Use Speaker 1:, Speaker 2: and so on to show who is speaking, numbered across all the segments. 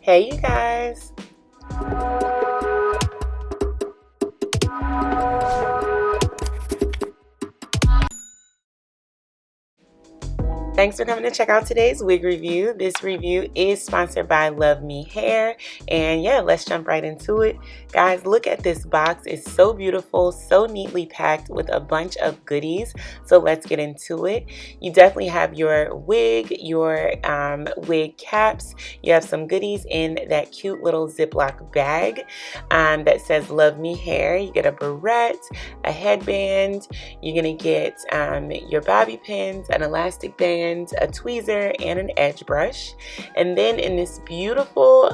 Speaker 1: Hey, you guys. Thanks for coming to check out today's wig review. This review is sponsored by Love Me Hair. And yeah, let's jump right into it. Guys, look at this box. It's so beautiful, so neatly packed with a bunch of goodies. So let's get into it. You definitely have your wig, your wig caps. You have some goodies in that cute little Ziploc bag that says Love Me Hair. You get a barrette, a headband. You're going to get your bobby pins, an elastic band, a tweezer, and an edge brush. And then in this beautiful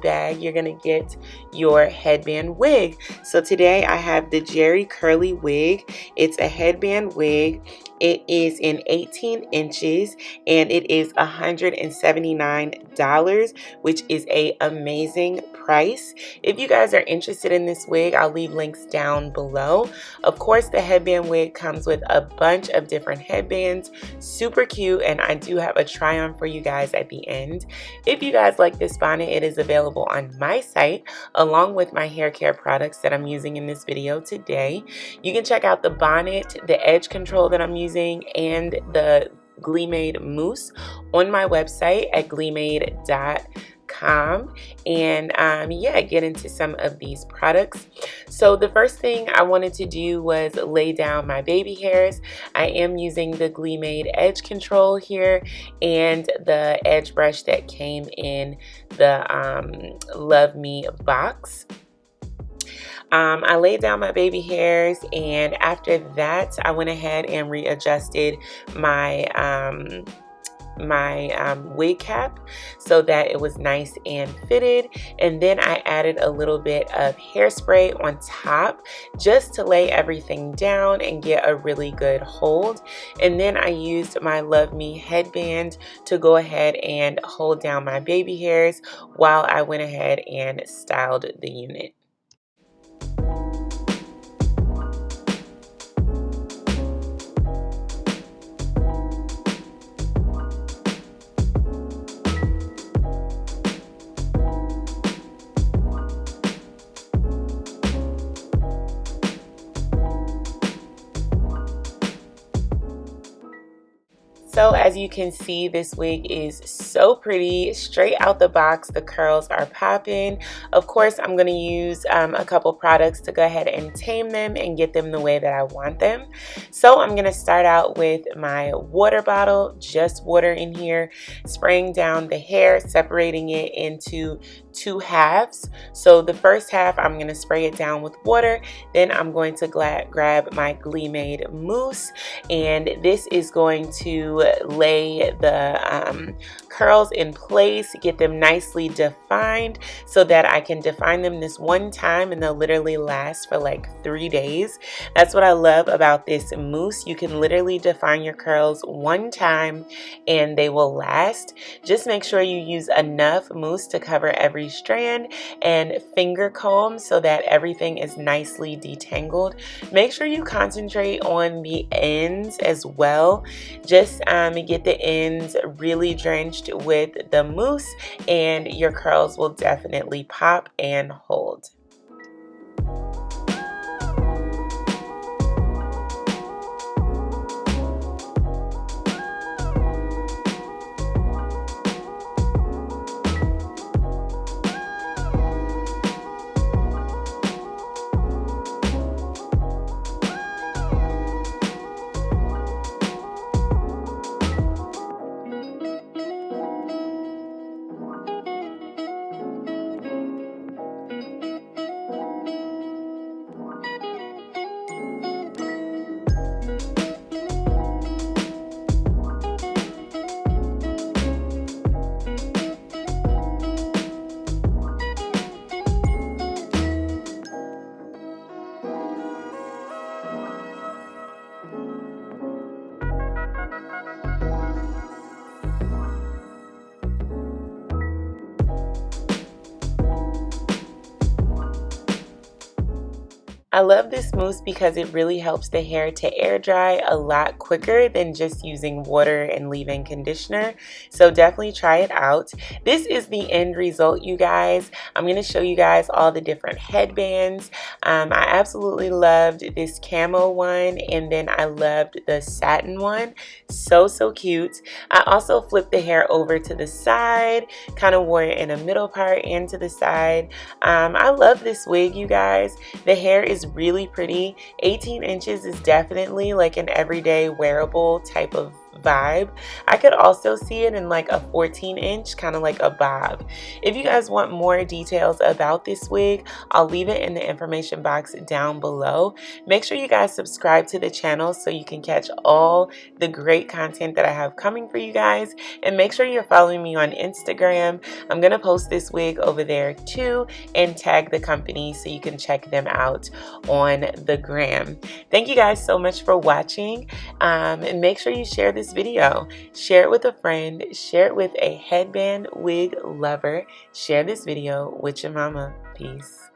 Speaker 1: bag, you're gonna get your headband wig. So today I have the Jerry Curly wig. It's a headband wig. It is in 18 inches and it is $179, which is an amazing price. If you guys are interested in this wig, I'll leave links down below. Of course, the headband wig comes with a bunch of different headbands, super cute, and I do have a try on for you guys at the end. If you guys like this bonnet, it is available on my site along with my hair care products that I'm using in this video today. You can check out the bonnet, the edge control that I'm using, and the GLEEmade mousse on my website at GLEEmade.com. And yeah, get into some of these products. So the first thing I wanted to do was lay down my baby hairs. I am using the GLEEmade edge control here and the edge brush that came in the Love Me box. I laid down my baby hairs, and after that I went ahead and readjusted my wig cap so that it was nice and fitted, and then I added a little bit of hairspray on top just to lay everything down and get a really good hold. And then I used my Love Me headband to go ahead and hold down my baby hairs while I went ahead and styled the unit. So as you can see, this wig is so pretty, straight out the box. The curls are popping. Of course, I'm going to use a couple products to go ahead and tame them and get them the way that I want them. So I'm going to start out with my water bottle, just water in here, spraying down the hair, separating it into two halves. So the first half, I'm going to spray it down with water. Then I'm going to grab my GLEEmade mousse, and this is going to lay the curls in place, get them nicely defined so that I can define them this one time and they'll literally last for like 3 days. That's what I love about this mousse. You can literally define your curls one time and they will last. Just make sure you use enough mousse to cover every strand, and finger comb so that everything is nicely detangled. Make sure you concentrate on the ends as well. Just get the ends really drenched with the mousse and your curls will definitely pop and hold. I love this mousse because it really helps the hair to air dry a lot quicker than just using water and leave-in conditioner. So definitely try it out. This is the end result, you guys. I'm going to show you guys all the different headbands. I absolutely loved this camo one, and then I loved the satin one. So cute. I also flipped the hair over to the side, kind of wore it in a middle part and to the side. I love this wig, you guys. The hair is really pretty. 18 inches is definitely like an everyday wearable type of vibe. I could also see it in like a 14-inch, kind of like a bob. If you guys want more details about this wig, I'll leave it in the information box down below. Make sure you guys subscribe to the channel so you can catch all the great content that I have coming for you guys, and make sure you're following me on Instagram. I'm gonna post this wig over there too and tag the company so you can check them out on the gram. Thank you guys so much for watching, and make sure you share this video. Share it with a friend, share it with a headband wig lover, share this video with your mama. Peace.